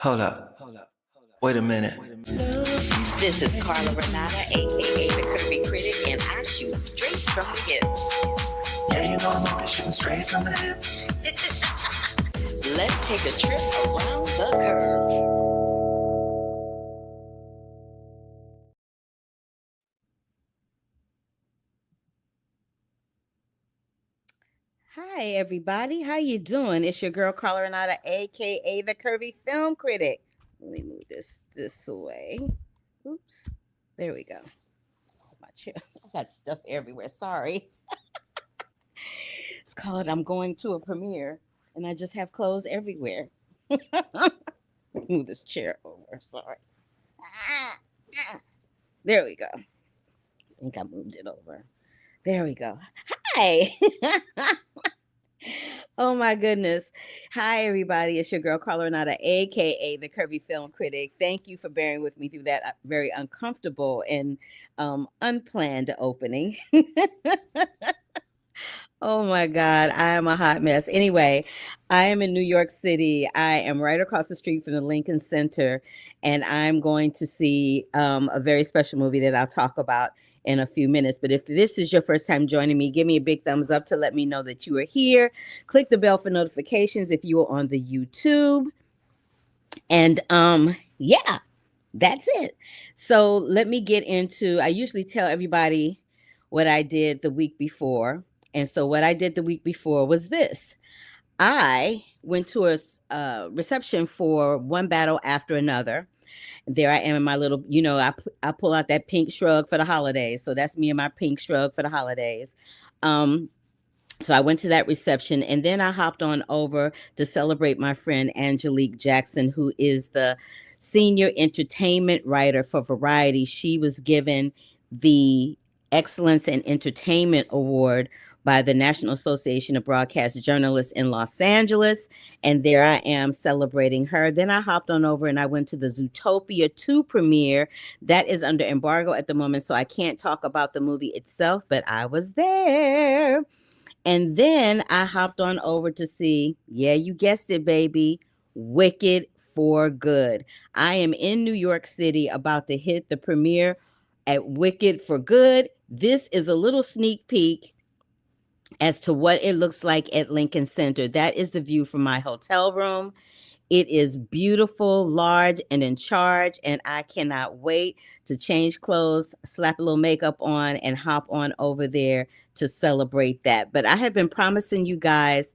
Hold up. Wait a minute. This is Carla Renata, aka the Curvy Critic, and I shoot straight from the hip. Yeah, you know I'm always shooting straight from the hip. Let's take a trip around the curve. Hi, everybody. How you doing? It's your girl Carla Renata, aka the Curvy Film Critic. Let me move this way. Oops. There we go. My chair. I got stuff everywhere. Sorry. It's called I'm going to a premiere and I just have clothes everywhere. Move this chair over. Sorry. There we go. I think I moved it over. There we go. Hi. Oh my goodness. Hi, everybody. It's your girl, Carla Renata, aka the Curvy Film Critic. Thank you for bearing with me through that very uncomfortable and unplanned opening. Oh my God, I am a hot mess. Anyway, I am in New York City. I am right across the street from the Lincoln Center, and I'm going to see a very special movie that I'll talk about in a few minutes. But if this is your first time joining me, give me a big thumbs up to let me know that you are here. Click the bell for notifications if you are on the YouTube. And yeah, that's it. So let me get into, I usually tell everybody what I did the week before. And so what I did the week before was this. I went to a reception for One Battle After Another. There I am in my little, I pull out that pink shrug for the holidays. So that's me and my pink shrug for the holidays. So I went to that reception, and then I hopped on over to celebrate my friend Angelique Jackson, who is the senior entertainment writer for Variety. She was given the Excellence in Entertainment Award by the National Association of Broadcast Journalists in Los Angeles. And there I am celebrating her. Then I hopped on over and I went to the Zootopia 2 premiere. That is under embargo at the moment, so I can't talk about the movie itself, but I was there. And then I hopped on over to see, yeah, you guessed it, baby, Wicked for Good. I am in New York City about to hit the premiere at Wicked for Good. This is a little sneak peek as to what it looks like at Lincoln Center. That is the view from my hotel room. It is beautiful, large, and in charge, and I cannot wait to change clothes, slap a little makeup on, and hop on over there to celebrate that. But I have been promising you guys,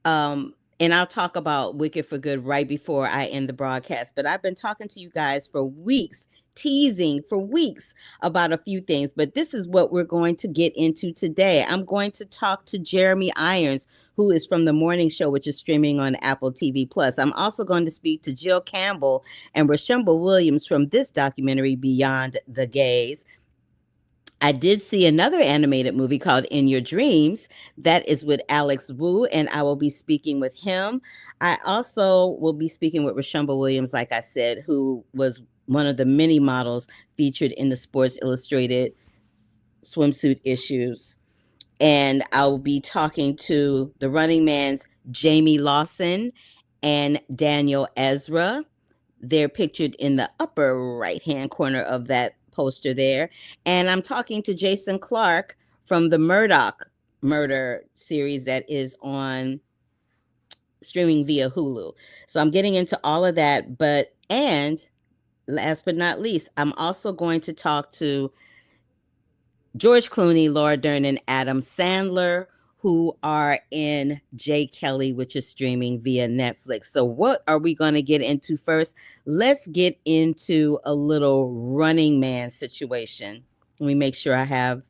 and I'll talk about Wicked for Good right before I end the broadcast, but I've been talking to you guys for weeks, teasing for weeks about a few things, but this is what we're going to get into today. I'm going to talk to Jeremy Irons, who is from The Morning Show, which is streaming on Apple TV Plus. I'm also going to speak to Jill Campbell and Rashumba Williams from this documentary, Beyond the Gaze. I did see another animated movie called In Your Dreams. That is with Alex Wu, and I will be speaking with him. I also will be speaking with Rashumba Williams, like I said, who was one of the many models featured in the Sports Illustrated swimsuit issues. And I'll be talking to the Running Man's Jamie Lawson and Daniel Ezra. They're pictured in the upper right-hand corner of that poster there. And I'm talking to Jason Clark from the Murdoch murder series that is on streaming via Hulu. So I'm getting into all of that. And last but not least, I'm also going to talk to George Clooney, Laura Dern, and Adam Sandler, who are in J. Kelly, which is streaming via Netflix. So what are we going to get into first? Let's get into a little Running Man situation. Let me make sure I have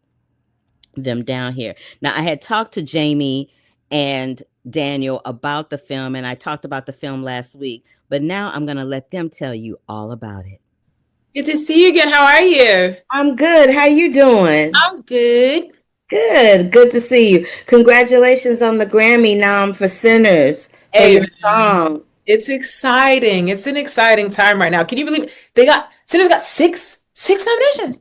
them down here. Now, I had talked to Jamie and Daniel about the film, and I talked about the film last week, but now I'm going to let them tell you all about it. Good to see you again. How are you? I'm good. How you doing? I'm good. Good to see you. Congratulations on the Grammy nom for Sinners for your song. It's exciting. It's an exciting time right now. Can you believe Sinners got six nominations?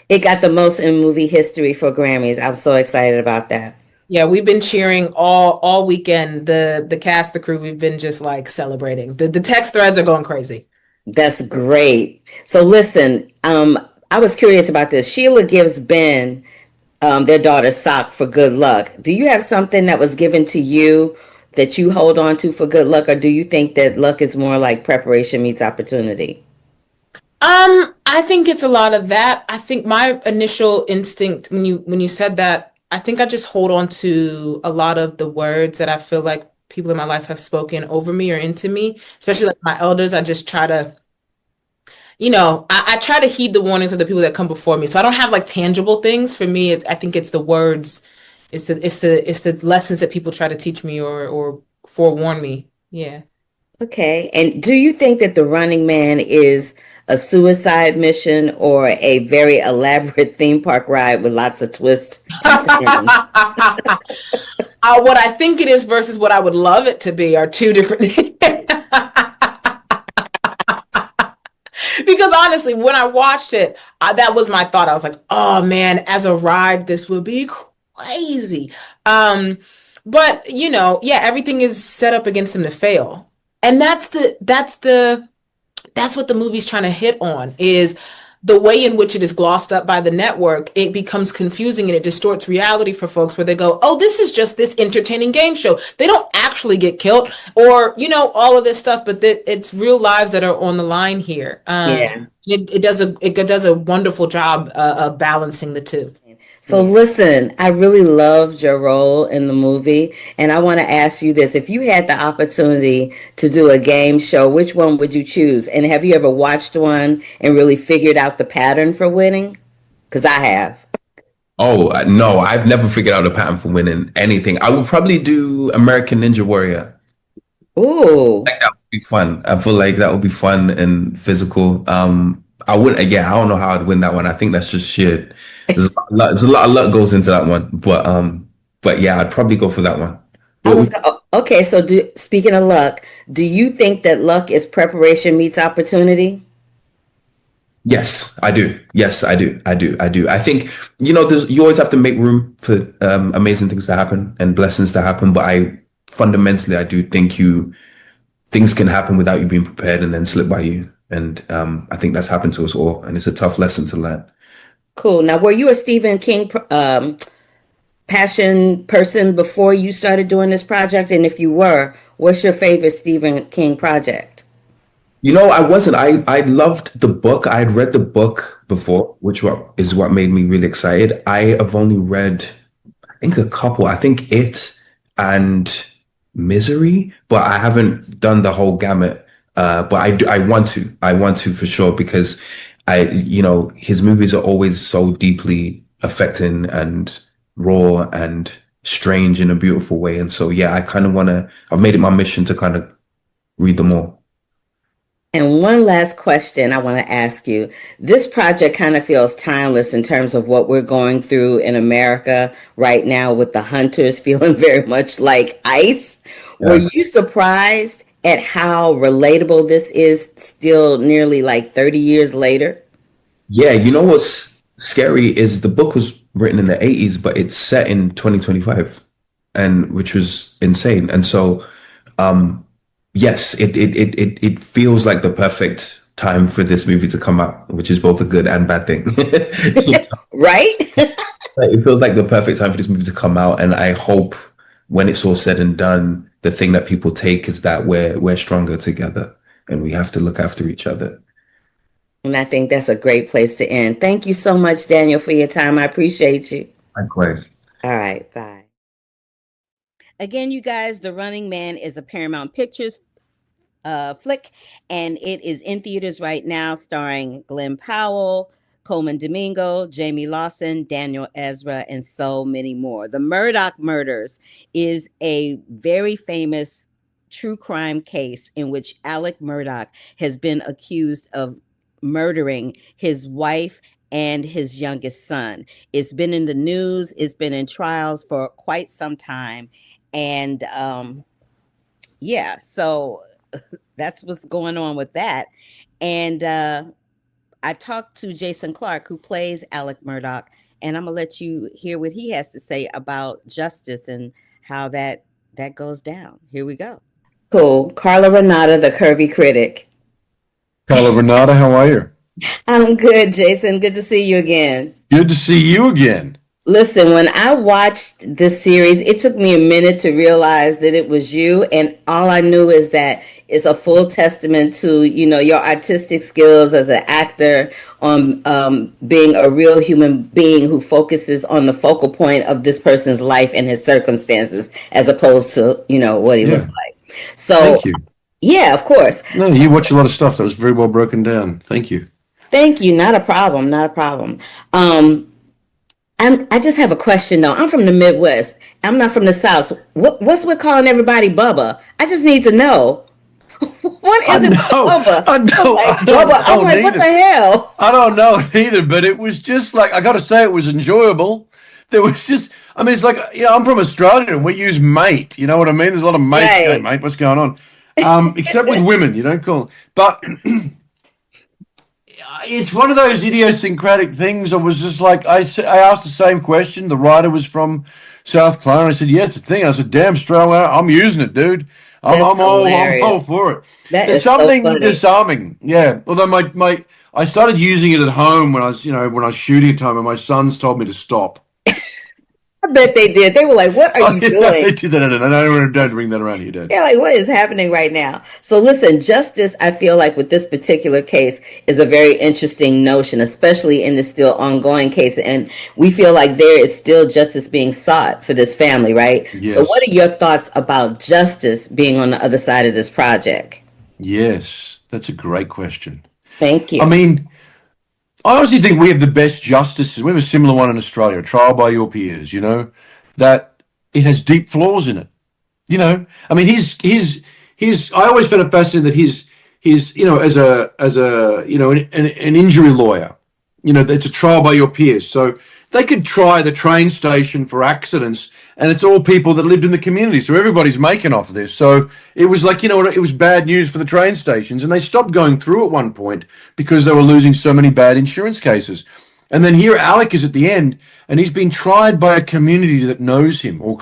It got the most in movie history for Grammys. I'm so excited about that. Yeah, we've been cheering all weekend. The cast, the crew, we've been just like celebrating. The text threads are going crazy. That's great. So listen, I was curious about this. Sheila gives Ben their daughter sock for good luck. Do you have something that was given to you that you hold on to for good luck, or do you think that luck is more like preparation meets opportunity? I think it's a lot of that. I think my initial instinct when you said that, I think I just hold on to a lot of the words that I feel like people in my life have spoken over me or into me, especially like my elders. I just try to, I try to heed the warnings of the people that come before me. So I don't have like tangible things. For me, I think it's the words, it's the lessons that people try to teach me or forewarn me. Yeah. Okay. And do you think that The Running Man is a suicide mission or a very elaborate theme park ride with lots of twists and turns? What I think it is versus what I would love it to be are two different things. Because honestly, when I watched it, that was my thought. I was like, "Oh man, as a ride, this would be crazy." Um, but yeah, everything is set up against him to fail, and that's what the movie's trying to hit on is the way in which it is glossed up by the network. It becomes confusing and it distorts reality for folks where they go, oh, this is just this entertaining game show. They don't actually get killed or all of this stuff, but it's real lives that are on the line here. Yeah. It does a wonderful job of balancing the two. So Yeah. listen, I really loved your role in the movie, and I want to ask you this. If you had the opportunity to do a game show, which one would you choose? And have you ever watched one and really figured out the pattern for winning? Because I have. Oh, no, I've never figured out a pattern for winning anything. I would probably do American Ninja Warrior. Ooh, Like that would be fun. I feel like that would be fun and physical. I wouldn't, again, I don't know how I'd win that one. I think that's just shit. There's a lot of luck goes into that one. But yeah, I'd probably go for that one. I What was would okay. So, speaking of luck, do you think that luck is preparation meets opportunity? Yes, I do. Yes, I do. I do. I do. I think, you always have to make room for amazing things to happen and blessings to happen. But fundamentally, I do think things can happen without you being prepared and then slip by you. And I think that's happened to us all. And it's a tough lesson to learn. Cool. Now, were you a Stephen King passion person before you started doing this project? And if you were, what's your favorite Stephen King project? I wasn't. I loved the book. I had read the book before, is what made me really excited. I have only read, I think, a couple. I think It and Misery, but I haven't done the whole gamut. But I do. I want to. I want to for sure because his movies are always so deeply affecting and raw and strange in a beautiful way. And so, yeah, I kind of want to. I've made it my mission to kind of read them all. And one last question I want to ask you. This project kind of feels timeless in terms of what we're going through in America right now with the hunters feeling very much like ICE. Were Yeah. you surprised at how relatable this is still nearly like 30 years later? Yeah, you know what's scary is the book was written in the 80s, but it's set in 2025, and which was insane. And so, yes, it feels like the perfect time for this movie to come out, which is both a good and bad thing. Right? Like, it feels like the perfect time for this movie to come out, and I hope when it's all said and done, the thing that people take is that we're stronger together, and we have to look after each other. And I think that's a great place to end. Thank you so much, Daniel, for your time. I appreciate you. Likewise. All right, bye. Again, you guys, The Running Man is a Paramount Pictures flick, and it is in theaters right now, starring Glenn Powell, Coleman Domingo, Jamie Lawson, Daniel Ezra, and so many more. The Murdoch Murders is a very famous true crime case in which Alec Murdoch has been accused of murdering his wife and his youngest son. It's been in the news, it's been in trials for quite some time. And yeah, so that's what's going on with that. And I talked to Jason Clark, who plays Alec Murdoch, and I'm gonna let you hear what he has to say about justice and how that goes down. Here we go. Cool. Carla Renata, the curvy critic. Carla Renata, how are you? I'm good, Jason. Good to see you again. Good to see you again. Listen, when I watched this series, it took me a minute to realize that it was you, and all I knew is that it's a full testament to, your artistic skills as an actor, on being a real human being who focuses on the focal point of this person's life and his circumstances, as opposed to, what he looks like. So, thank you. Yeah, of course. No, you watch a lot of stuff that was very well broken down. Thank you. Thank you. Not a problem. Not a problem. I just have a question though. I'm from the Midwest. I'm not from the South. What's with calling everybody Bubba? I just need to know. What is it, Bubba? I know. Like, Bubba. I'm like, what the hell? I don't know either, but it was just like, I got to say, it was enjoyable. There was just, it's like, I'm from Australia and we use mate. You know what I mean? There's a lot of mate. Right. Hey, mate, what's going on? Except with women, you don't call. But it's one of those idiosyncratic things. I was just like, I asked the same question. The writer was from South Carolina. I said, yeah, it's a thing. I said, damn, Australia, I'm using it, dude. I'm all for it. There's something disarming. Yeah. Although I started using it at home when I was shooting at home, and my sons told me to stop. I bet they did. They were like, what are you doing? They did that. Don't bring that around here, Dad. They're like, what is happening right now? So listen, justice, I feel like with this particular case is a very interesting notion, especially in the still ongoing case. And we feel like there is still justice being sought for this family, right? Yes. So what are your thoughts about justice being on the other side of this project? Yes, that's a great question. Thank you. I honestly think we have the best justices. We have a similar one in Australia, Trial by Your Peers, that it has deep flaws in it. I always found it fascinating that his as an injury lawyer, it's a trial by your peers. So they could try the train station for accidents, and it's all people that lived in the community. So everybody's making off this. So it was like, it was bad news for the train stations, and they stopped going through at one point because they were losing so many bad insurance cases. And then here Alec is at the end, and he's been tried by a community that knows him, or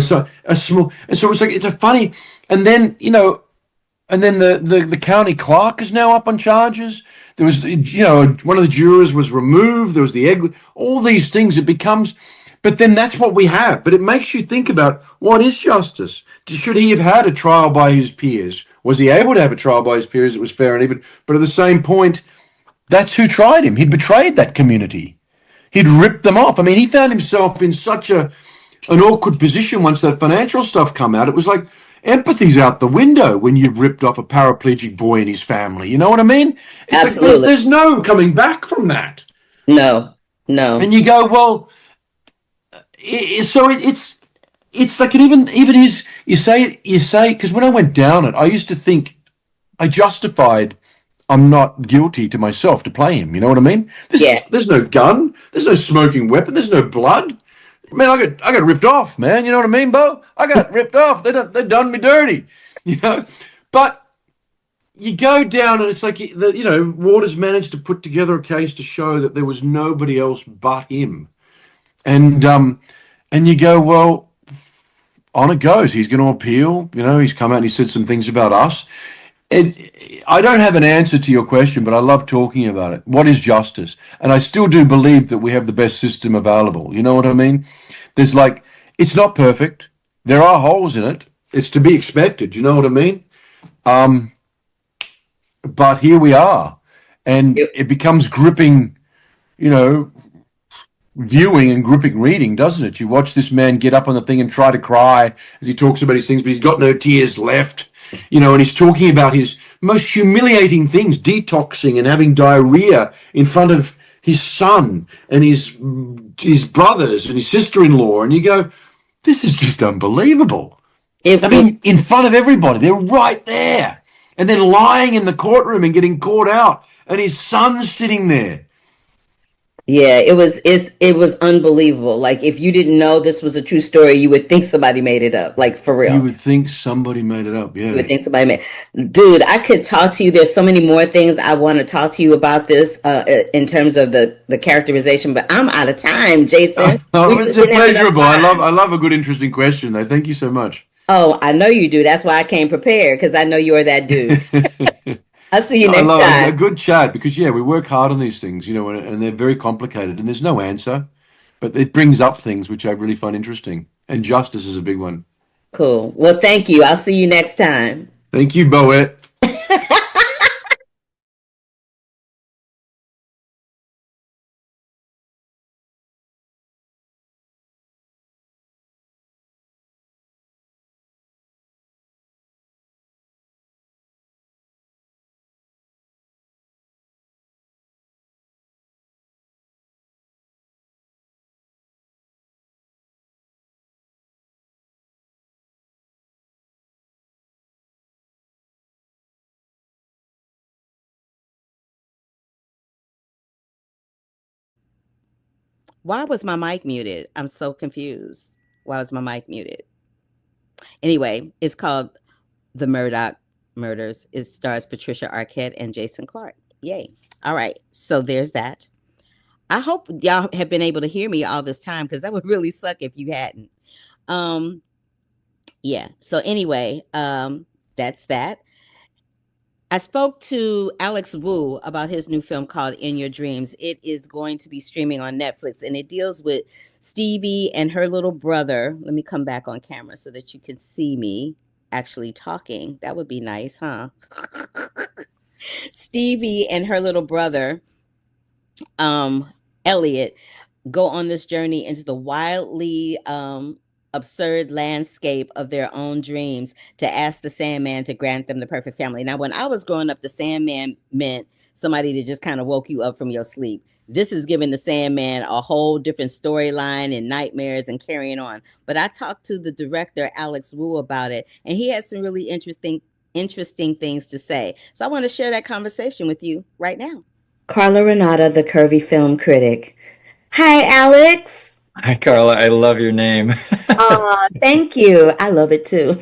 so a small. And so it's a funny. And then the county clerk is now up on charges. There was, one of the jurors was removed. There was the egg. All these things. It becomes, but then that's what we have. But it makes you think about, what is justice? Should he have had a trial by his peers? Was he able to have a trial by his peers? It was fair and even. But at the same point, that's who tried him. He'd betrayed that community. He'd ripped them off. He found himself in such an awkward position once that financial stuff come out. It was like, empathy's out the window when you've ripped off a paraplegic boy and his family. You know what I mean? It's absolutely. Like, there's no coming back from that. No. And you go, well, it's like, even his, you say, because when I went down it, I used to think I justified, I'm not guilty to myself to play him. You know what I mean? There's no gun. There's no smoking weapon. There's no blood. Man, I got ripped off, man. You know what I mean, Bo? I got ripped off. They done me dirty, But you go down, and it's like Waters managed to put together a case to show that there was nobody else but him, and you go, well, on it goes. He's going to appeal. He's come out and he said some things about us. I don't have an answer to your question, but I love talking about it. What is justice? And I still do believe that we have the best system available. You know what I mean? It's not perfect. There are holes in it. It's to be expected. You know what I mean? But here we are. And it becomes gripping, viewing and gripping reading, doesn't it? You watch this man get up on the thing and try to cry as he talks about his things, but he's got no tears left. And he's talking about his most humiliating things, detoxing and having diarrhea in front of his son and his brothers and his sister-in-law. And you go, this is just unbelievable. In front of everybody, they're right there. And then lying in the courtroom and getting caught out, and his son's sitting there. Yeah, it was unbelievable. Like if you didn't know this was a true story, you would think somebody made it up. Like for You real. would think somebody made it up. You would Yeah. think somebody made. Dude, I could talk to you. There's so many more things I want to talk to you about this in terms of the characterization, but I'm out of time, Jason. We Oh, it's just a didn't have enough pleasurable. time. I love a good, interesting question, though. Thank you so much. Oh, I know you do. That's why I came prepared because I know you're that dude. I'll see you No, I next love a time. good chat because yeah, we work hard on these things, and they're very complicated, and there's no answer, but it brings up things which I really find interesting, and justice is a big one. Cool. Well, thank you. I'll see you next time. Thank you, Boet. Why was my mic muted? I'm so confused. Why was my mic muted? Anyway, it's called The Murdoch Murders. It stars Patricia Arquette and Jason Clarke. Yay. All right. So there's that. I hope y'all have been able to hear me all this time because that would really suck if you hadn't. Um, yeah. So anyway, that's that. I spoke to Alex Wu about his new film called In Your Dreams. It is going to be streaming on Netflix and it deals with Stevie and her little brother. Let me come back on camera so that you can see me actually talking. That would be nice, huh? Stevie and her little brother, um, Elliot, go on this journey into the wildly absurd landscape of their own dreams to ask the Sandman to grant them the perfect family. Now, when I was growing up, the Sandman meant somebody that just kind of woke you up from your sleep. This is giving the Sandman a whole different storyline and nightmares and carrying on. But I talked to the director, Alex Wu, about it, and he had some really interesting things to say. So I want to share that conversation with you right now. Carla Renata, the curvy film critic. Hi, Alex. Hi, Carla. I love your name. Thank you. I love it too.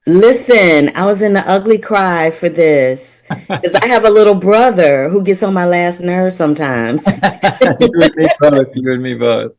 Listen, I was in the ugly cry for this because I have a little brother who gets on my last nerve sometimes. You and me both. You and me both.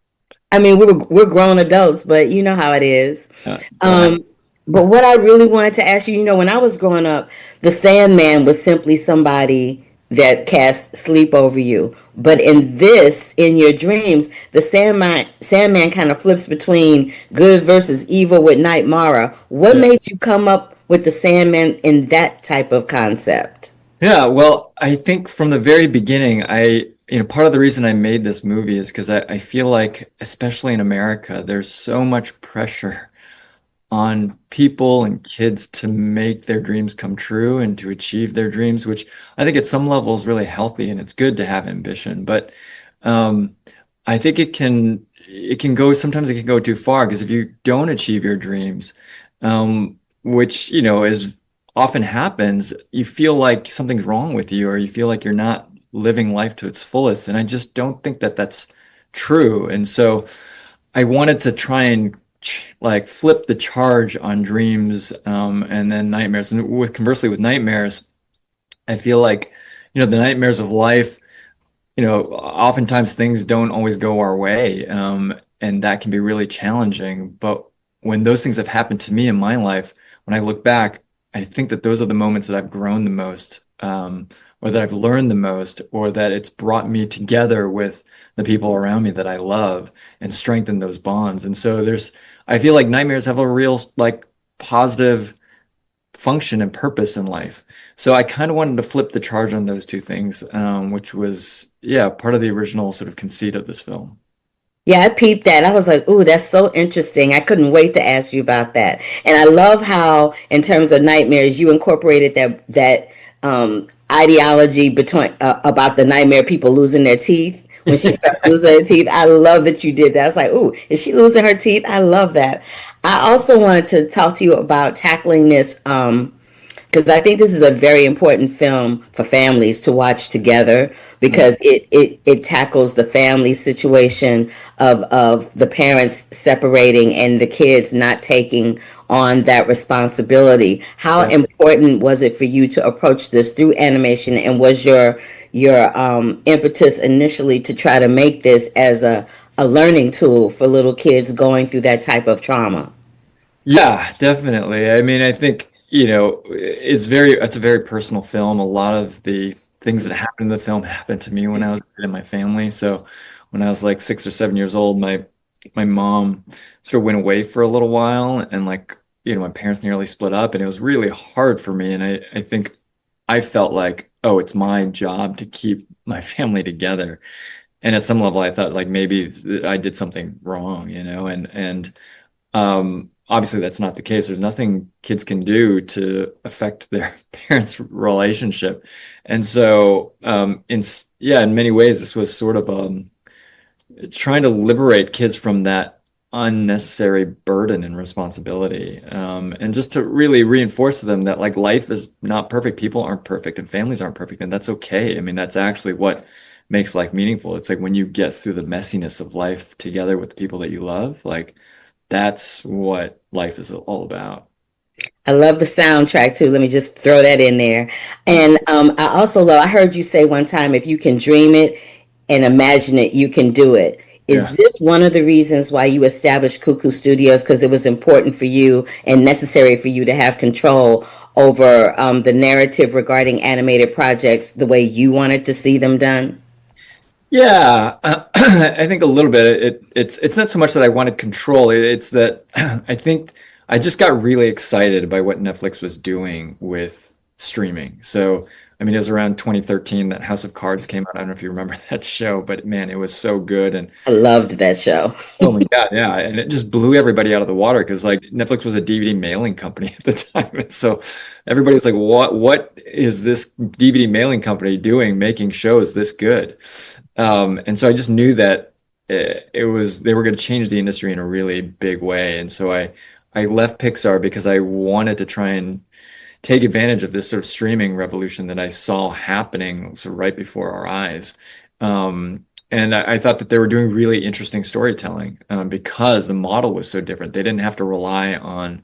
I mean, we're grown adults, but you know how it is. Go ahead. Um, but what I really wanted to ask you, when I was growing up, the Sandman was simply somebody that cast sleep over you. But in your dreams, the Sandman kind of flips between good versus evil with Night Mara. What Yeah. made you come up with the Sandman in that type of concept? Yeah, well, I think from the very beginning, part of the reason I made this movie is because I feel like, especially in America, there's so much pressure on people and kids to make their dreams come true and to achieve their dreams, which I think at some level is really healthy and it's good to have ambition. But um, I think it can go sometimes it can go too far because if you don't achieve your dreams, which is often happens, you feel like something's wrong with you or you feel like you're not living life to its fullest. And I just don't think that that's true. And so I wanted to try and like flip the charge on dreams and then nightmares. And conversely with nightmares, I feel like, the nightmares of life, oftentimes things don't always go our way. And that can be really challenging. But when those things have happened to me in my life, when I look back, I think that those are the moments that I've grown the most, or that I've learned the most, or that it's brought me together with the people around me that I love and strengthened those bonds. And so I feel like nightmares have a real like positive function and purpose in life. So I kind of wanted to flip the charge on those two things, which was, yeah, part of the original sort of conceit of this film. Yeah, I peeped that. I was like, ooh, that's so interesting. I couldn't wait to ask you about that. And I love how, in terms of nightmares, you incorporated that ideology between about the nightmare people losing their teeth when she starts losing her teeth. I love that you did that. I was like, ooh, is she losing her teeth? I love that. I also wanted to talk to you about because I think this is a very important film for families to watch together because it tackles the family situation of the parents separating and the kids not taking on that responsibility. How Yeah. important was it for you to approach this through animation, and was your impetus initially to try to make this as a learning tool for little kids going through that type of trauma? Yeah, definitely. I mean, I think, it's a very personal film. A lot of the things that happened in the film happened to me when I was a kid in my family. So when I was like 6 or 7 years old, my mom sort of went away for a little while, and like, my parents nearly split up, and it was really hard for me. And I think I felt like, oh, it's my job to keep my family together. And at some level I thought like maybe I did something wrong, and obviously, that's not the case. There's nothing kids can do to affect their parents' relationship. And so, in many ways, this was sort of trying to liberate kids from that unnecessary burden and responsibility, and just to really reinforce to them that like life is not perfect, people aren't perfect, and families aren't perfect, and that's okay. I mean, that's actually what makes life meaningful. It's like when you get through the messiness of life together with the people that you love, like that's what life is all about. I love the soundtrack too. Let me just throw that in there. Yeah. And I also love, I heard you say one time, if you can dream it and imagine it, you can do it. Is Yeah. this one of the reasons why you established Cuckoo Studios? Because it was important for you and necessary for you to have control over the narrative regarding animated projects the way you wanted to see them done? Yeah, I think a little bit. It's not so much that I wanted control. It's that I think I just got really excited by what Netflix was doing with streaming. So, I mean, it was around 2013 that House of Cards came out. I don't know if you remember that show, but man, it was so good. And I loved that show. oh my God, yeah. And it just blew everybody out of the water because like Netflix was a DVD mailing company at the time. And so everybody was like, what is this DVD mailing company doing making shows this good? And so I just knew that it was they were going to change the industry in a really big way. And so I left Pixar because I wanted to try and take advantage of this sort of streaming revolution that I saw happening sort of right before our eyes. And I thought that they were doing really interesting storytelling because the model was so different. They didn't have to rely on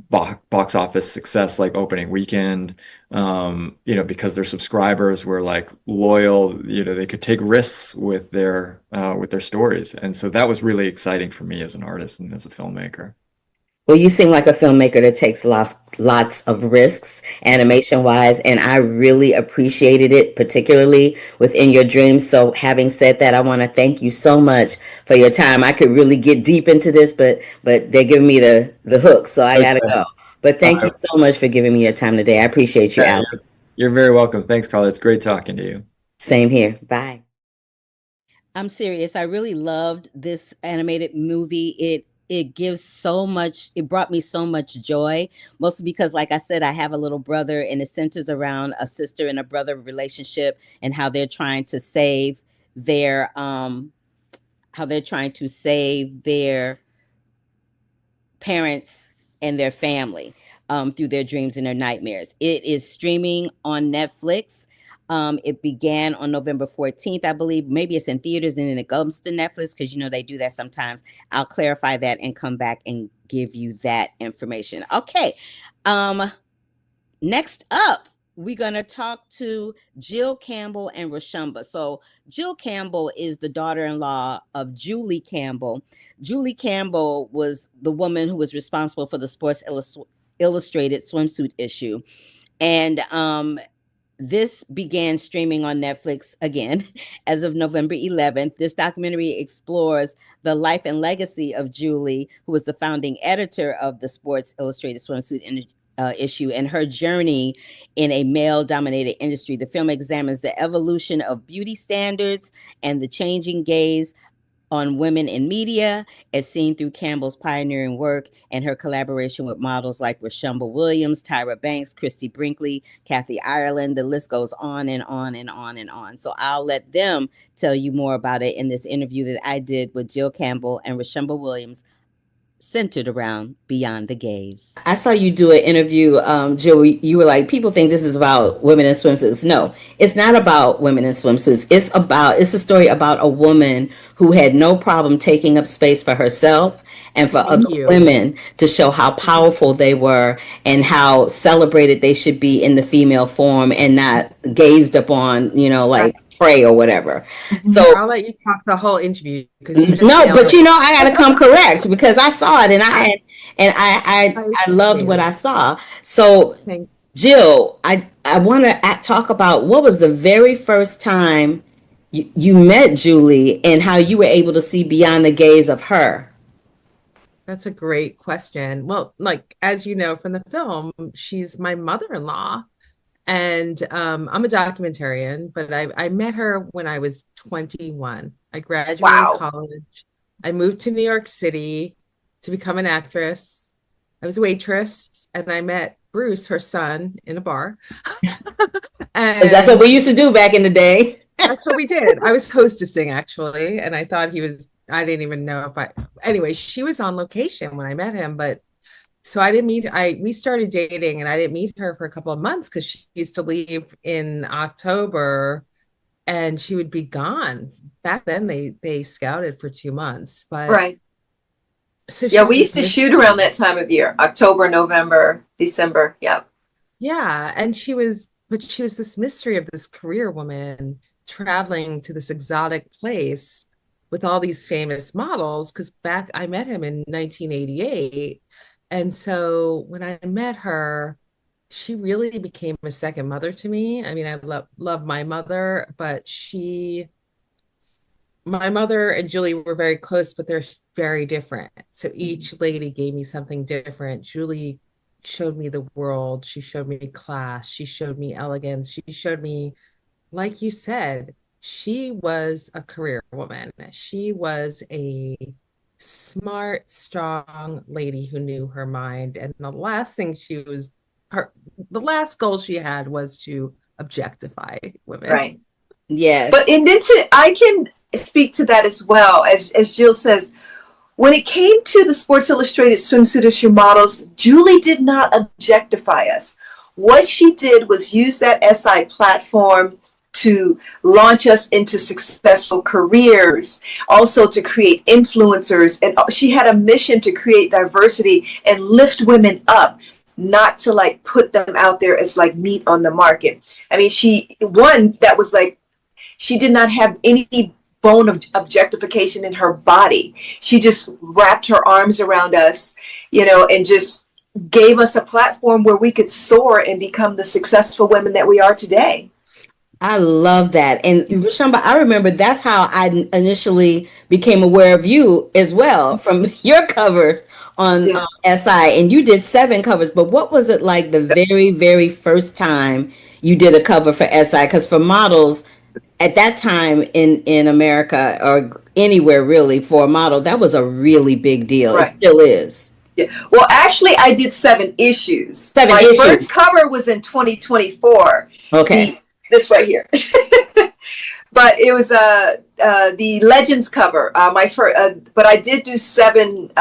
box office success like opening weekend, because their subscribers were like loyal. They could take risks with their stories, and so that was really exciting for me as an artist and as a filmmaker. Well, you seem like a filmmaker that takes lots of risks, animation wise, and I really appreciated it, particularly within your dreams. So, having said that, I want to thank you so much for your time. I could really get deep into this, but they're giving me the hook, so I gotta Okay. go. But All thank you right. so much for giving me your time today. I appreciate you, Yeah, Alex. you're very welcome. Thanks, Carla. It's great talking to you. Same here. Bye. I'm serious. I really loved this animated movie. It gives so much, it brought me so much joy, mostly because like I said, I have a little brother and it centers around a sister and a brother relationship and their how they're trying to save their parents and their family through their dreams and their nightmares. It is streaming on Netflix. It began on November 14th, I believe. Maybe it's in theaters and then it comes to Netflix because they do that sometimes. I'll clarify that and come back and give you that information. Okay. Um, Next up, we're going to talk to Jill Campbell and Rashumba. So, Jill Campbell is the daughter in law of Julie Campbell. Julie Campbell was the woman who was responsible for the Sports Illustrated swimsuit issue. And this began streaming on Netflix again as of November 11th. This documentary explores the life and legacy of Julie, who was the founding editor of the Sports Illustrated swimsuit issue, and her journey in a male-dominated industry. The film examines the evolution of beauty standards and the changing gaze on women in media, as seen through Campbell's pioneering work and her collaboration with models like Rashumba Williams, Tyra Banks, Christy Brinkley, Kathy Ireland. The list goes on and on and on and on. So I'll let them tell you more about it in this interview that I did with Jill Campbell and Rashumba Williams. centered around Beyond the Gaze. I saw you do an interview, Jill. You were like, people think this is about women in swimsuits. No, it's not about women in swimsuits. It's a story about a woman who had no problem taking up space for herself and for other women to show how powerful they were and how celebrated they should be in the female form and not gazed upon, like prey or whatever. So I'll let you talk the whole interview because I got to come correct because I saw it and I loved what I saw. So Jill, I want to talk about what was the very first time you met Julie and how you were able to see beyond the gaze of her. That's a great question. Well, like, as you know from the film, she's my mother-in-law. And I'm a documentarian, but I met her when I was 21. I graduated college. I moved to New York City to become an actress. I was a waitress, and I met Bruce, her son, in a bar. And that's what we used to do back in the day. That's what we did. I was hostessing, actually, and I thought I didn't even know anyway, she was on location when I met him, but so I didn't meet, we started dating and I didn't meet her for a couple of months because she used to leave in October and she would be gone. Back then they scouted for 2 months, but right. So yeah, we used to shoot around that time of year, October, November, December. Yeah. Yeah. And she was this mystery of this career woman traveling to this exotic place with all these famous models. Cause I met him in 1988. And so when I met her, she really became a second mother to me. I mean, I love my mother, but my mother and Julie were very close, but they're very different. So each lady gave me something different. Julie showed me the world. She showed me class. She showed me elegance. She showed me, like you said, she was a career woman. She was a smart, strong lady who knew her mind. And the last goal she had was to objectify women. Right. Yes. But I can speak to that as well. As Jill says, when it came to the Sports Illustrated swimsuit issue models, Julie did not objectify us. What she did was use that SI platform to launch us into successful careers, also to create influencers. And she had a mission to create diversity and lift women up, not to like put them out there as like meat on the market. I mean, she did not have any bone of objectification in her body. She just wrapped her arms around us, and just gave us a platform where we could soar and become the successful women that we are today. I love that. And Rashamba, I remember that's how I initially became aware of you as well, from your covers on SI. And you did 7 covers, but what was it like the very, very first time you did a cover for SI? Because for models at that time in America or anywhere really, for a model, that was a really big deal. Right. It still is. Yeah. Well, actually, I did 7 issues. My first cover was in 2024. Okay. This right here. But it was the Legends cover. My first, but I did do 7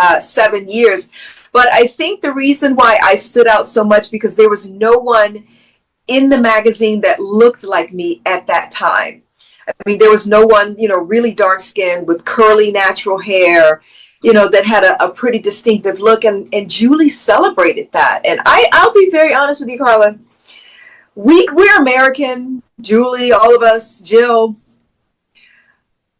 years. But I think the reason why I stood out so much because there was no one in the magazine that looked like me at that time. I mean, there was no one, really dark skinned with curly natural hair, that had a pretty distinctive look. And Julie celebrated that. And I'll be very honest with you, Carla. We're American, Julie, all of us, Jill.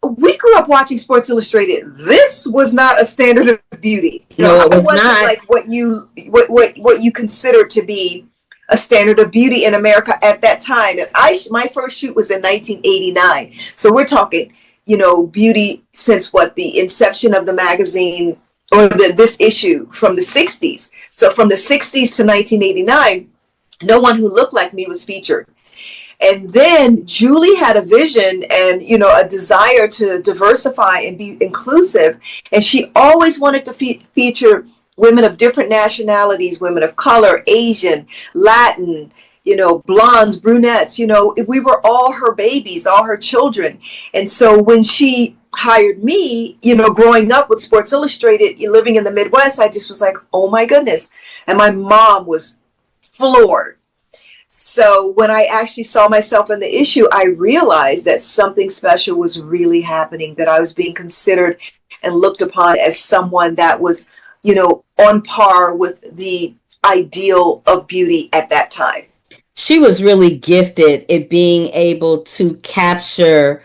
We grew up watching Sports Illustrated. This was not a standard of beauty. No, it was wasn't not. Like what you consider to be a standard of beauty in America at that time. And my first shoot was in 1989. So we're talking, beauty since the inception of the magazine or this issue from the 60s. So from the 60s to 1989. No one who looked like me was featured. And then Julie had a vision and, a desire to diversify and be inclusive. And she always wanted to feature women of different nationalities, women of color, Asian, Latin, blondes, brunettes, we were all her babies, all her children. And so when she hired me, growing up with Sports Illustrated, living in the Midwest, I just was like, oh my goodness. And my mom was floored. So when I actually saw myself in the issue, I realized that something special was really happening, that I was being considered and looked upon as someone that was, on par with the ideal of beauty at that time. She was really gifted at being able to capture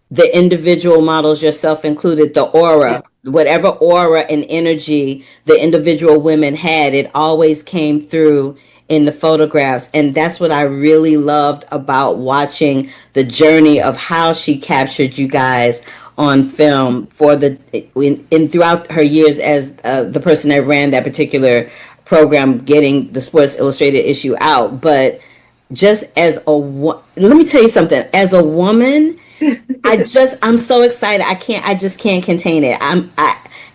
the individual models, yourself included, the aura, whatever aura and energy the individual women had, it always came through in the photographs. And that's what I really loved about watching the journey of how she captured you guys on film for throughout her years as the person that ran that particular program, getting the Sports Illustrated issue out. But just as let me tell you something, as a woman, I'm so excited. I just can't contain it.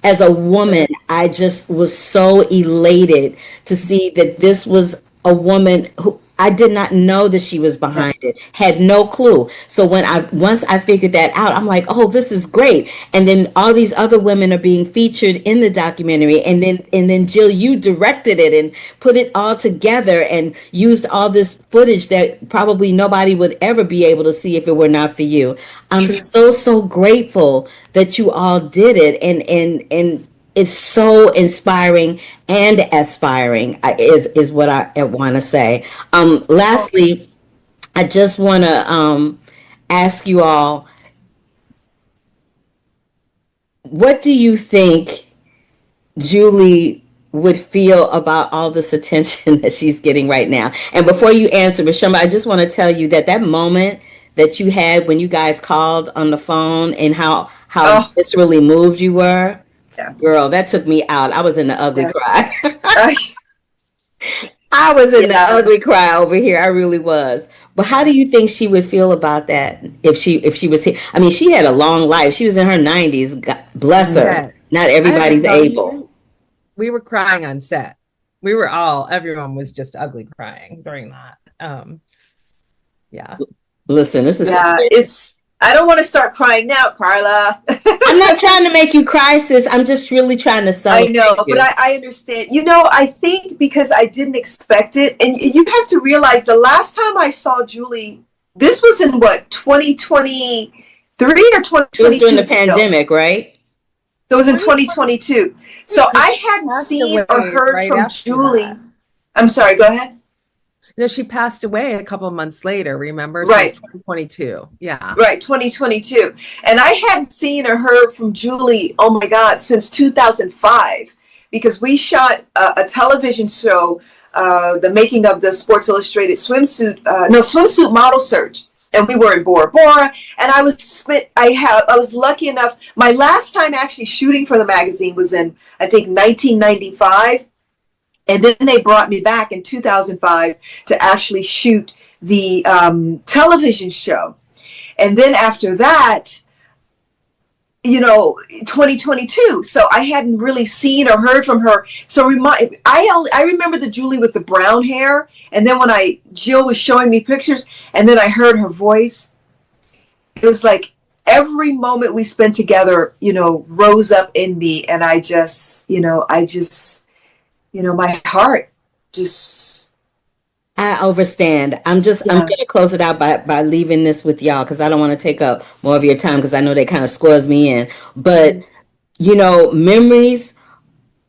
As a woman, I just was so elated to see that this was a woman who I did not know that she was behind it, had no clue. So once I figured that out, I'm like, oh, this is great. And then all these other women are being featured in the documentary. And then Jill, you directed it and put it all together and used all this footage that probably nobody would ever be able to see if it were not for you. I'm so grateful that you all did it. And it's so inspiring and aspiring is what I want to say. Lastly, I just want to ask you all, what do you think Julie would feel about all this attention that she's getting right now? And before you answer, Rashomba, I just want to tell you that moment that you had when you guys called on the phone and how viscerally moved you were. Yeah. Girl, that took me out. I was in the ugly cry. I was in the ugly cry over here. I really was. But how do you think she would feel about that if she was here? I mean, she had a long life. She was in her 90s. God bless her. Yeah. Not everybody's able. We were crying on set. Everyone was just ugly crying during that. Yeah. Listen, this is I don't want to start crying now, Carla. I'm not trying to make you cry, sis. I'm just really trying to celebrate. I know, but I understand. I think because I didn't expect it, and you have to realize the last time I saw Julie, this was in 2023 or 2022? It was during the pandemic, right? So it was in 2022. So I hadn't seen or heard from Julie. I'm sorry, go ahead. No, she passed away a couple of months later, remember? Right. 2022. Yeah. Right, 2022. And I hadn't seen or heard from Julie, oh my God, since 2005, because we shot a television show, the making of the Sports Illustrated swimsuit model search. And we were in Bora Bora, and I was lucky enough. My last time actually shooting for the magazine was in, I think, 1995. And then they brought me back in 2005 to actually shoot the television show. And then after that, 2022. So I hadn't really seen or heard from her. So I remember the Julie with the brown hair. And then when Jill was showing me pictures and then I heard her voice, it was like every moment we spent together, rose up in me. And my heart just. I overstand. I'm going to close it out by leaving this with y'all because I don't want to take up more of your time because I know they kind of squeeze me in. But, memories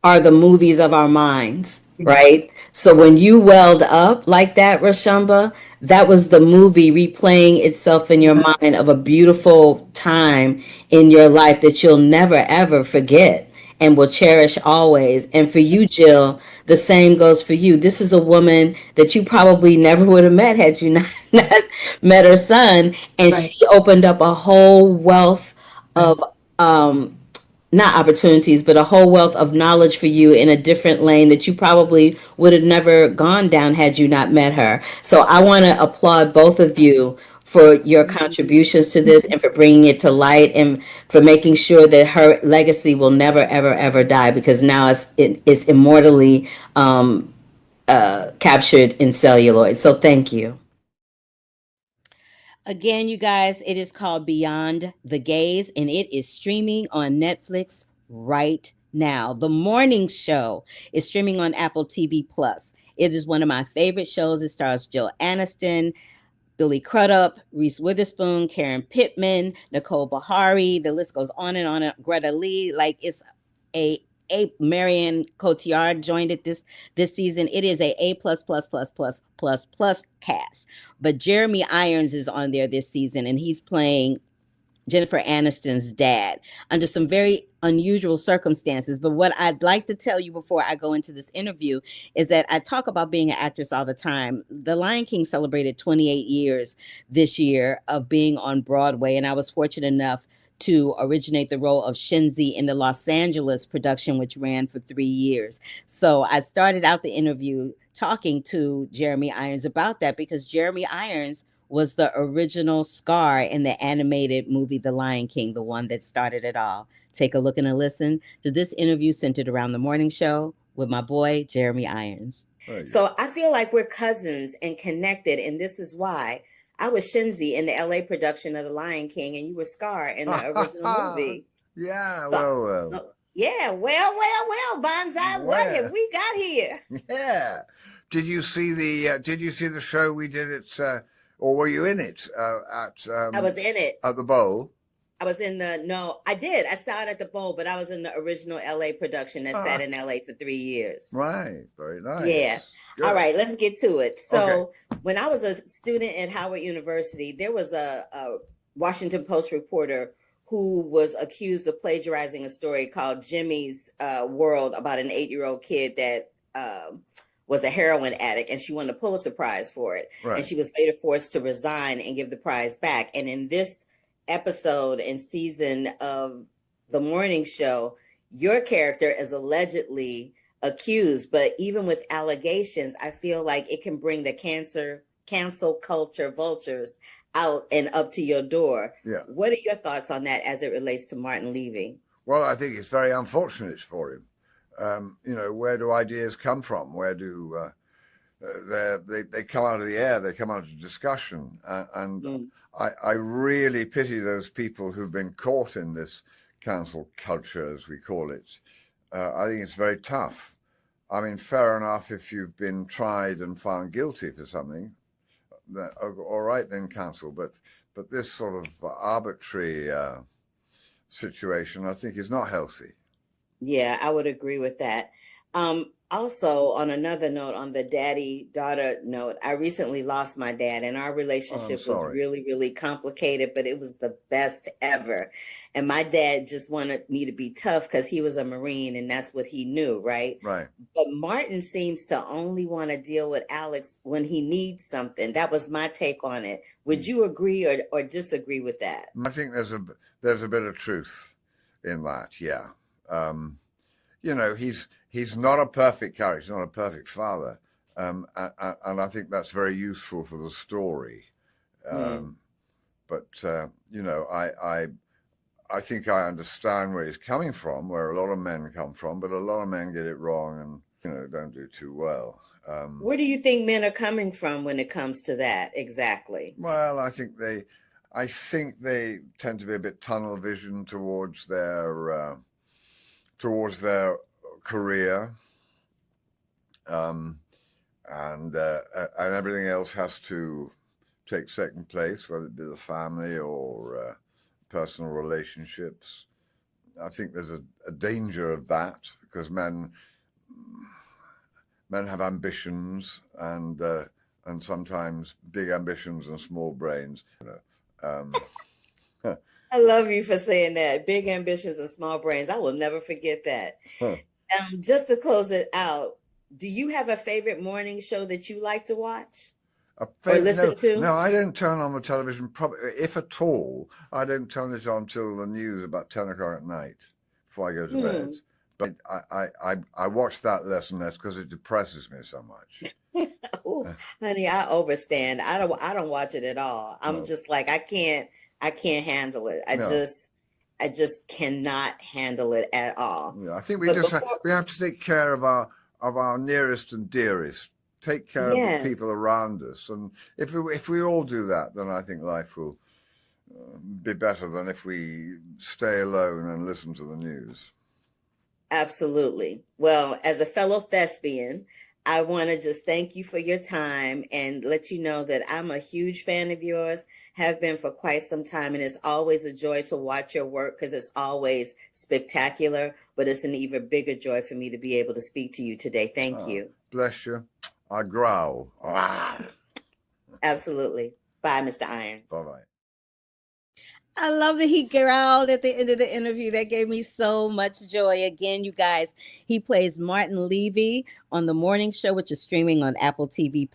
are the movies of our minds, right? So when you welled up like that, Rashomba, that was the movie replaying itself in your mind of a beautiful time in your life that you'll never, ever forget and will cherish always. And for you, Jill, the same goes for you. This is a woman that you probably never would have met had you not met her son. And she opened up a whole wealth of, not opportunities, but a whole wealth of knowledge for you in a different lane that you probably would have never gone down had you not met her. So I want to applaud both of you for your contributions to this and for bringing it to light and for making sure that her legacy will never, ever, ever die because now it's immortally captured in celluloid. So thank you. Again, you guys, it is called Beyond the Gaze, and it is streaming on Netflix right now. The Morning Show is streaming on Apple TV Plus. It is one of my favorite shows. It stars Jill Aniston, Billy Crudup, Reese Witherspoon, Karen Pittman, Nicole Bahari. The list goes on and on. Greta Lee, like it's a Marianne Cotillard joined it this season. It is a plus cast. But Jeremy Irons is on there this season, and he's playing Jennifer Aniston's dad under some very unusual circumstances. But what I'd like to tell you before I go into this interview is that I talk about being an actress all the time. The Lion King celebrated 28 years this year of being on Broadway, and I was fortunate enough to originate the role of Shenzi in the Los Angeles production, which ran for 3 years. So I started out the interview talking to Jeremy Irons about that because Jeremy Irons was the original Scar in the animated movie The Lion King, the one that started it all. Take a look and a listen to this interview centered around the morning show with my boy, Jeremy Irons. Right. So I feel like we're cousins and connected, and this is why. I was Shenzi in the LA production of The Lion King, and you were Scar in the original movie. Yeah, Well, Bonsai, what have we got here? yeah. Did you see the show we did at or were you in it at I was in it. at the Bowl? I was in I did. I saw it at the Bowl, but I was in the original LA production that sat in LA for 3 years. Right. Very nice. Yeah. Good. All right, let's get to it. So when I was a student at Howard University, there was a Washington Post reporter who was accused of plagiarizing a story called Jimmy's World about an 8-year-old kid that was a heroin addict, and she won the Pulitzer Prize for it. Right. And she was later forced to resign and give the prize back. And in this episode and season of The Morning Show, your character is allegedly accused, but even with allegations, I feel like it can bring the cancel culture vultures out and up to your door. Yeah. What are your thoughts on that as it relates to Martin leaving? Well, I think it's very unfortunate for him. Where do ideas come from? Where do they come out of the air? They come out of discussion, I really pity those people who've been caught in this cancel culture, as we call it. I think it's very tough. I mean, fair enough if you've been tried and found guilty for something, all right, then cancel. But this sort of arbitrary situation, I think, is not healthy. Yeah, I would agree with that. Also, on another note, on the daddy-daughter note, I recently lost my dad, and our relationship was really, really complicated, but it was the best ever. And my dad just wanted me to be tough because he was a Marine, and that's what he knew, right? Right. But Martin seems to only want to deal with Alex when he needs something. That was my take on it. Would you agree or disagree with that? I think there's a bit of truth in that, yeah. He's not a perfect character. He's not a perfect father. And I think that's very useful for the story. But I think I understand where he's coming from, where a lot of men come from, but a lot of men get it wrong and, don't do too well. Where do you think men are coming from when it comes to that exactly? Well, I think they tend to be a bit tunnel vision towards their career, and everything else has to take second place, whether it be the family or personal relationships. I think there's a danger of that because men have ambitions and sometimes big ambitions and small brains. I love you for saying that. Big ambitions and small brains. I will never forget that. Just to close it out, do you have a favorite morning show that you like to watch or listen to? No, I don't turn on the television. Probably, if at all, I don't turn it on till the news about 10 o'clock at night before I go to bed. But I watch that less and less because it depresses me so much. Ooh, honey, I overstand. I don't watch it at all. I'm just like I can't handle it. I just cannot handle it at all. Yeah, I think we have to take care of our nearest and dearest take care of the people Yes. around us. And if we all do that, then I think life will be better than if we stay alone and listen to the news. Absolutely. Well, as a fellow thespian, I want to just thank you for your time and let you know that I'm a huge fan of yours, have been for quite some time, and it's always a joy to watch your work because it's always spectacular, but it's an even bigger joy for me to be able to speak to you today. Thank you. Bless you. I growl. Absolutely. Bye, Mr. Irons. Bye-bye. I love that he growled at the end of the interview. That gave me so much joy. Again, you guys, he plays Martin Levy on The Morning Show, which is streaming on Apple TV+.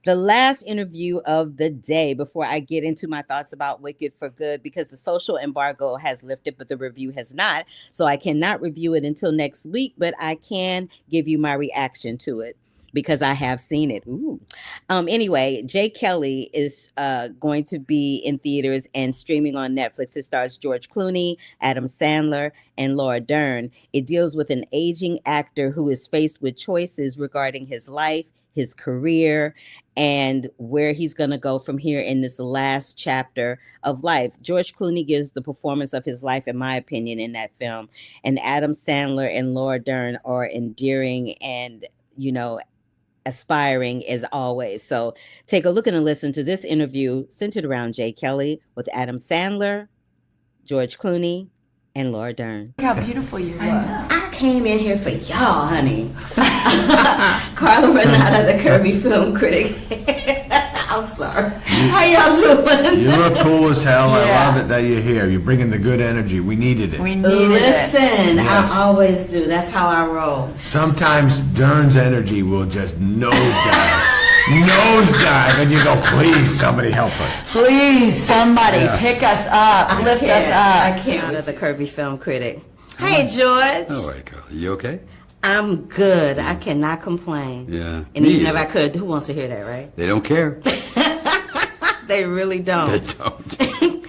The last interview of the day before I get into my thoughts about Wicked for Good, because the social embargo has lifted, but the review has not. So I cannot review it until next week, but I can give you my reaction to it, because I have seen it. Ooh. Anyway, Jay Kelly is going to be in theaters and streaming on Netflix. It stars George Clooney, Adam Sandler, and Laura Dern. It deals with an aging actor who is faced with choices regarding his life, his career, and where he's going to go from here in this last chapter of life. George Clooney gives the performance of his life, in my opinion, in that film. And Adam Sandler and Laura Dern are endearing and, aspiring as always. So take a look and listen to this interview centered around Jay Kelly with Adam Sandler, George Clooney, and Laura Dern. Look how beautiful you look. I came in here for y'all, honey. Carla Renata, the Kirby film critic. I'm sorry. How y'all doing? You look cool as hell. Yeah. I love it that you're here. You're bringing the good energy. We needed it. We needed it. Listen, Yes. I always do. That's how I roll. Sometimes Dern's energy will just nosedive. Nosedive, and you go, please, somebody help us. Please, somebody Yes. pick us up, lift us I up. can't. The Kirby film critic. Hey, George. All right, girl. You okay? I'm good. I cannot complain. Yeah. And Me even if either. I could, who wants to hear that, right? They don't care. They really They don't. don't.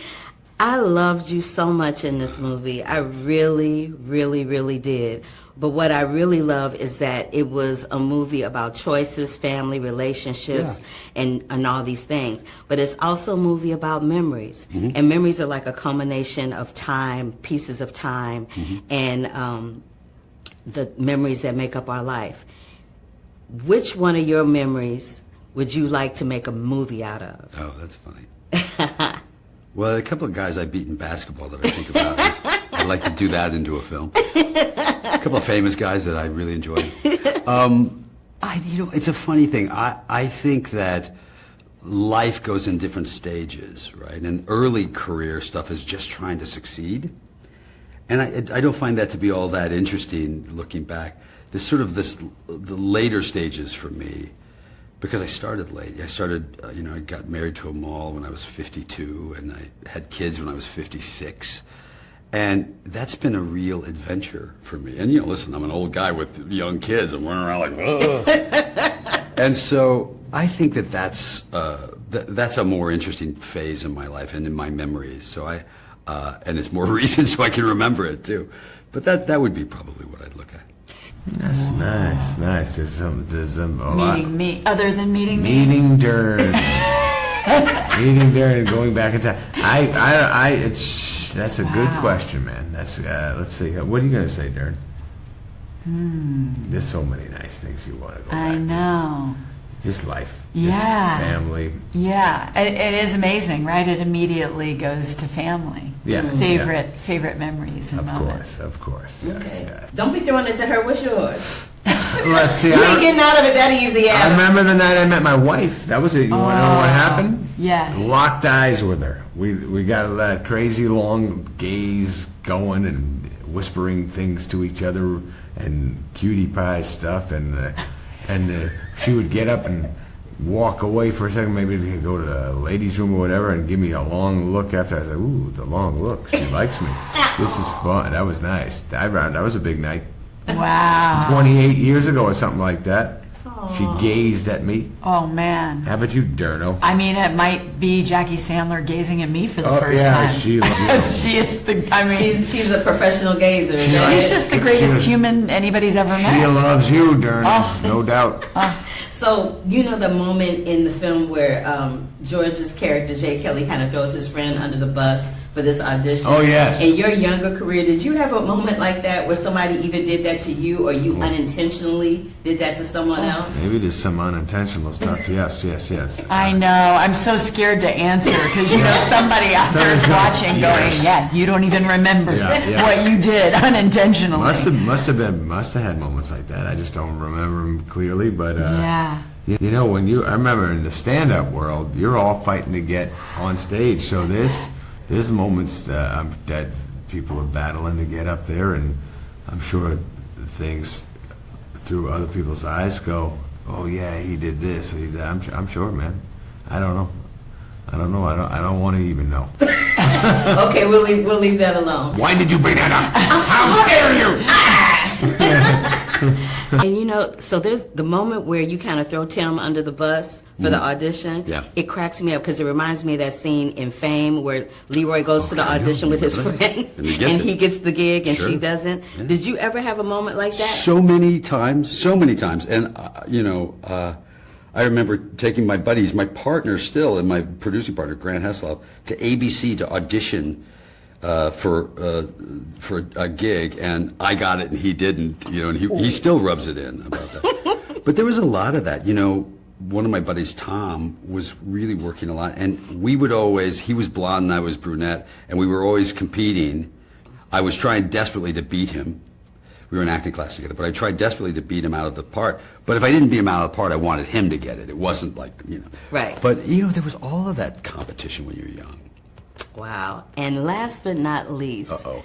I loved you so much in this movie. I really, really, really did. But what I really love is that it was a movie about choices, family, relationships, and all these things. But it's also a movie about memories. And memories are like a culmination of time, pieces of time, and the memories that make up our life. Which one of your memories would you like to make a movie out of? Oh, that's funny. Well, a couple of guys I beat in basketball that I think about. I'd like to do that into a film. A couple of famous guys that I really enjoy. It's a funny thing. I think that life goes in different stages, right? And early career stuff is just trying to succeed. And I don't find that to be all that interesting looking back. There's sort of the later stages for me, because I started late. I got married to a mall when I was 52, and I had kids when I was 56. And that's been a real adventure for me. And, listen, I'm an old guy with young kids. I'm running around like, ugh. And so I think that's a more interesting phase in my life and in my memories. So and it's more recent, so I can remember it too. But that would be probably what I'd look at. That's nice. There's a lot. Meeting me, other than meeting me. Meeting Dern. Meeting Dern and going back in time. That's a good question, man. That's let's see. What are you gonna say, Dern? There's so many nice things you want to go back I know. to. Just life. Yeah. Just family. Yeah, it is amazing, right? It immediately goes to family. Yeah. Favorite memories and moments. Of course. Yes. Okay. Yes. Don't be throwing it to her. What's yours? Let's see. You ain't getting out of it that easy, I Adam. remember the night I met my wife. That was it. You want to know what happened? Yes. Locked eyes with her. We got that crazy long gaze going and whispering things to each other and cutie pie stuff, and she would get up and walk away for a second, maybe to go to the ladies' room or whatever, and give me a long look after. I was like, ooh, the long look. She likes me. This is fun. That was nice. That was a big night. Wow. 28 years ago or something like that. She gazed at me. Oh, man. How about you, Durno? I mean, it might be Jackie Sandler gazing at me for the first yeah, time. she loves Because she is She's a professional gazer. she's just the greatest human anybody's ever met. She loves you, Durno. No doubt. So, you know the moment in the film where George's character, Jay Kelly, kind of throws his friend under the bus for this audition? Oh, yes. In your younger career, did you have a moment like that where somebody either did that to you or you unintentionally did that to someone else? Maybe there's some unintentional stuff. Yes. I know. I'm so scared to answer because, you know, somebody out there is watching going, yeah, you don't even remember what you did unintentionally. Must have had moments like that. I just don't remember them clearly, but you know, I remember in the stand-up world, you're all fighting to get on stage. So there's moments that people are battling to get up there, and I'm sure things through other people's eyes go, oh yeah, he did this. He did that. I'm sure, man. I don't know. I don't want to even know. Okay, we'll leave that alone. Why did you bring that up? How dare you? And you know, so there's the moment where you kind of throw Tim under the bus for the audition. Yeah. It cracks me up because it reminds me of that scene in Fame where Leroy goes to the audition with his friend And he gets the gig and Sure. she doesn't. Yeah. Did you ever have a moment like that? So many times. And, I remember taking my buddies, my partner still, and my producing partner, Grant Heslov, to ABC to audition for a gig, and I got it and he didn't, and he still rubs it in about that. But there was a lot of that, one of my buddies, Tom, was really working a lot, and he was blonde and I was brunette, and we were always competing. I was trying desperately to beat him. We were in acting class together, but I tried desperately to beat him out of the part. But if I didn't beat him out of the part, I wanted him to get it. It wasn't like, Right. But, there was all of that competition when you were young. Wow. And last but not least. Uh-oh.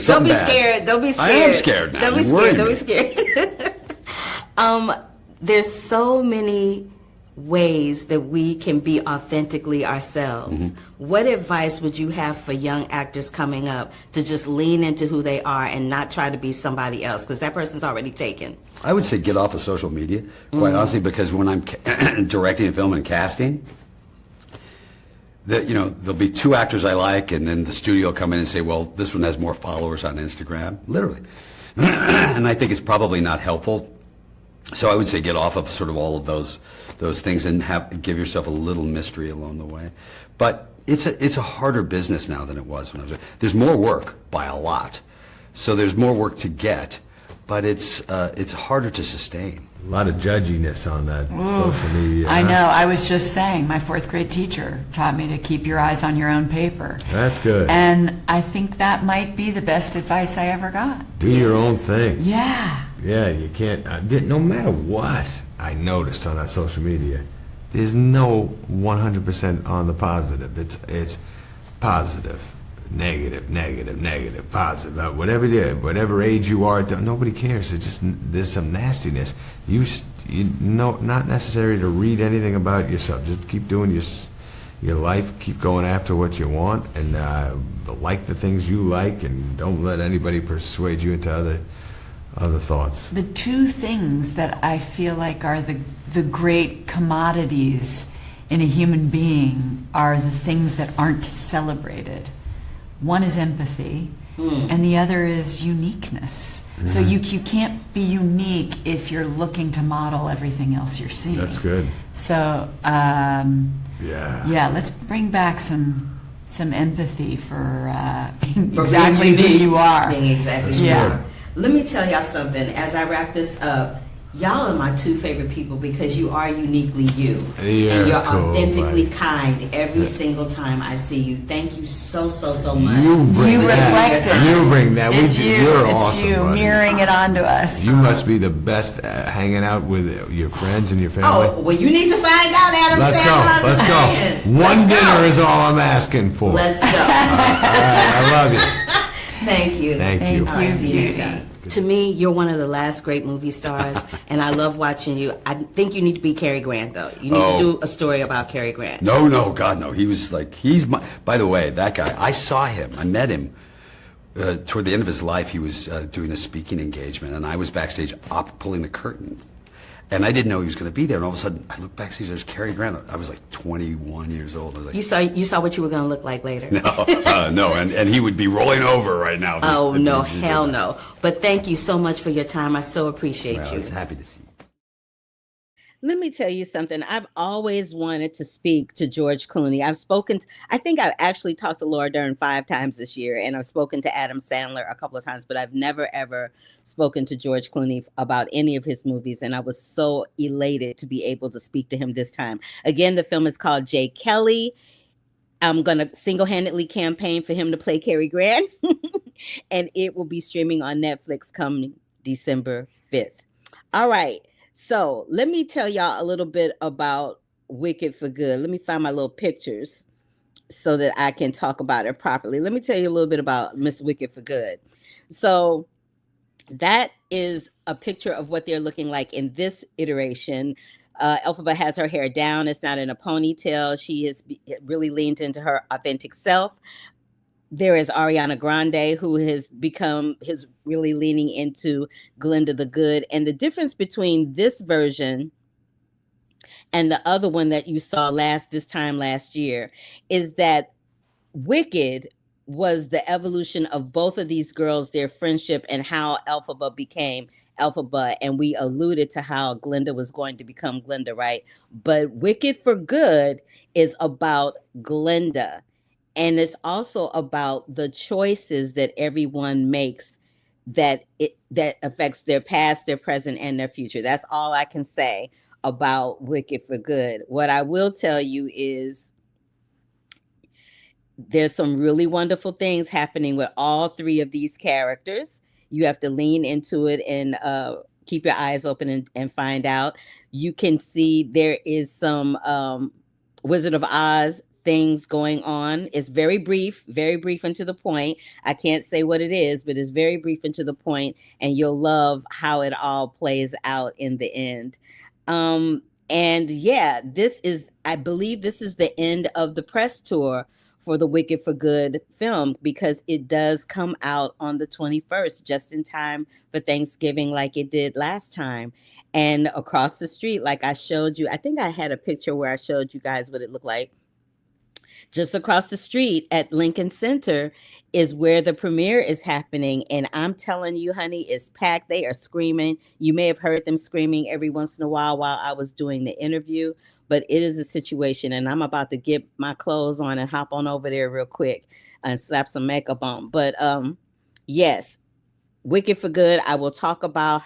Don't be scared. Don't be scared. I am scared now. Don't be You worry scared. Don't be scared. There's so many ways that we can be authentically ourselves. Mm-hmm. What advice would you have for young actors coming up to just lean into who they are and not try to be somebody else? Because that person's already taken. I would say get off of social media, quite honestly, because when I'm directing a film and casting, there'll be two actors I like, and then the studio will come in and say, well, this one has more followers on Instagram, literally. And I think it's probably not helpful. So I would say get off of sort of all of those things and give yourself a little mystery along the way. But it's a harder business now than it was when I was. There's more work by a lot, so there's more work to get, but it's harder to sustain. A lot of judginess on that social media. I know. I was just saying, my fourth grade teacher taught me to keep your eyes on your own paper. That's good. And I think that might be the best advice I ever got. Do your own thing. Yeah. Yeah, you can't. No matter what I noticed on that social media, there's no 100% on the positive. It's positive, negative, positive. Whatever age you are, nobody cares. There's some nastiness. Not necessary to read anything about yourself. Just keep doing your life. Keep going after what you want, and like the things you like, and don't let anybody persuade you into other thoughts. The two things that I feel like are the great commodities in a human being are the things that aren't celebrated. One is empathy, and the other is uniquess. Mm-hmm. So you can't be unique if you're looking to model everything else you're seeing. That's good. So let's bring back some empathy for being exactly who you are. Being exactly who you are. Let me tell y'all something. As I wrap this up, y'all are my two favorite people because you are uniquely you. And you're authentically kind every single time I see you. Thank you so much. You reflect it. You bring that. It's You're it's awesome, you buddy. mirroring it onto us. You must be the best hanging out with your friends and your family. Oh, well, you need to find out, Adam Sandler. Let's go. One dinner is all I'm asking for. Let's go. All right, I love you. Thank you. Thank you. All right, see you next time. To me, you're one of the last great movie stars, and I love watching you. I think you need to be Cary Grant, though. You need to do a story about Cary Grant. No, God, no. He was by the way, that guy, I saw him, I met him. Toward the end of his life, he was doing a speaking engagement, and I was backstage pulling the curtain. And I didn't know he was going to be there, and all of a sudden, I looked backstage, there's Cary Grant. I was like 21 years old. I was like, You saw what you were going to look like later. No, and he would be rolling over right now. Oh, no, hell no. But thank you so much for your time. I so appreciate you. I was happy to see you. Let me tell you something. I've always wanted to speak to George Clooney. I think I've actually talked to Laura Dern 5 times this year, and I've spoken to Adam Sandler a couple of times, but I've never ever spoken to George Clooney about any of his movies. And I was so elated to be able to speak to him this time. Again, the film is called Jay Kelly. I'm going to single-handedly campaign for him to play Cary Grant, and it will be streaming on Netflix coming December 5th. All right. So let me tell y'all a little bit about Wicked for Good. Let me find my little pictures so that I can talk about it properly. Let me tell you a little bit about Miss Wicked for Good. So that is a picture of what they're looking like in this iteration. Elphaba has her hair down. It's not in a ponytail. She has really leaned into her authentic self. There is Ariana Grande, who has really leaning into Glinda the Good. And the difference between this version and the other one that you saw this time last year is that Wicked was the evolution of both of these girls, their friendship, and how Elphaba became Elphaba. And we alluded to how Glinda was going to become Glinda, right? But Wicked for Good is about Glinda. And it's also about the choices that everyone makes that affects their past, their present, and their future. That's all I can say about Wicked for Good. What I will tell you is there's some really wonderful things happening with all three of these characters. You have to lean into it and keep your eyes open and find out. You can see there is some Wizard of Oz things going on. It's very brief and to the point. I can't say what it is, but it's very brief and to the point, and you'll love how it all plays out in the end. And yeah, I believe this is the end of the press tour for the Wicked for Good film, because it does come out on the 21st, just in time for Thanksgiving, like it did last time. And across the street, like I showed you, I think I had a picture where I showed you guys what it looked like. Just across the street at Lincoln Center is where the premiere is happening. And I'm telling you, honey, it's packed. They are screaming. You may have heard them screaming every once in a while I was doing the interview, but it is a situation. And I'm about to get my clothes on and hop on over there real quick and slap some makeup on. But yes, Wicked for Good. I will talk about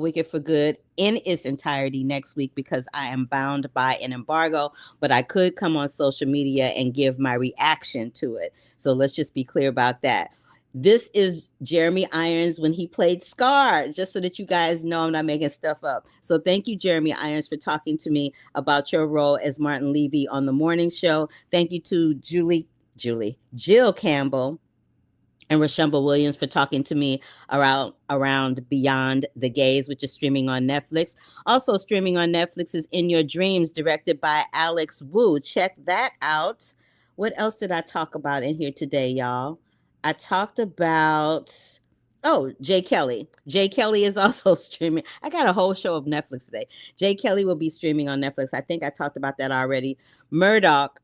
Wicked for Good in its entirety next week, because I am bound by an embargo, but I could come on social media and give my reaction to it. So let's just be clear about that. This is Jeremy Irons when he played Scar, just so that you guys know I'm not making stuff up. So thank you, Jeremy Irons, for talking to me about your role as Martin Levy on the morning show. Thank you to Jill Campbell and Rashumba Williams for talking to me around Beyond the Gaze, which is streaming on Netflix. Also streaming on Netflix is In Your Dreams, directed by Alex Wu. Check that out. What else did I talk about in here today, y'all? I talked about, Jay Kelly. Jay Kelly is also streaming. I got a whole show of Netflix today. Jay Kelly will be streaming on Netflix. I think I talked about that already. Murdoch,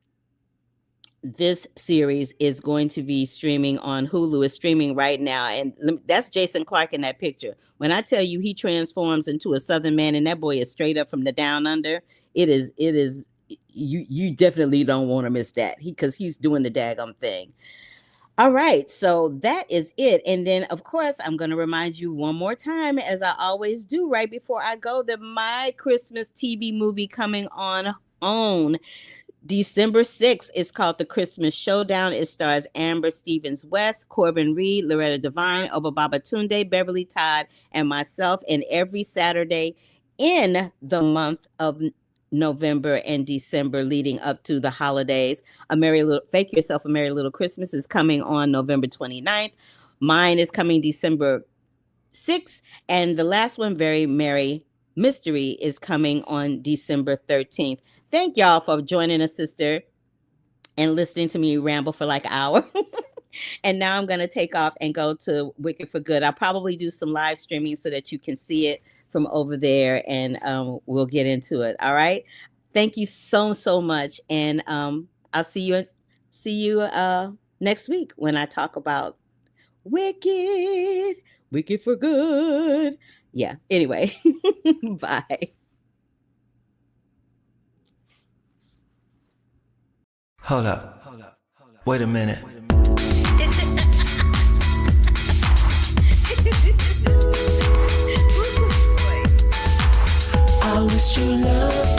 this series is going to be streaming on Hulu. It's streaming right now. And that's Jason Clarke in that picture. When I tell you he transforms into a Southern man, and that boy is straight up from the down under, it is, you definitely don't want to miss that, because he's doing the daggum thing. All right, so that is it. And then, of course, I'm going to remind you one more time, as I always do right before I go, that my Christmas TV movie coming on December 6th is called The Christmas Showdown. It stars Amber Stevens West, Corbin Reed, Loretta Devine, Obababa Tunde, Beverly Todd, and myself. And every Saturday in the month of November and December leading up to the holidays, Fake Yourself a Merry Little Christmas is coming on November 29th. Mine is coming December 6th. And the last one, Very Merry Mystery, is coming on December 13th. Thank y'all for joining us, sister, and listening to me ramble for like an hour. And now I'm going to take off and go to Wicked for Good. I'll probably do some live streaming so that you can see it from over there, and we'll get into it. All right. Thank you so much. And I'll see you next week when I talk about Wicked for Good. Yeah. Anyway, bye. Hold up. Wait a minute. I wish you love.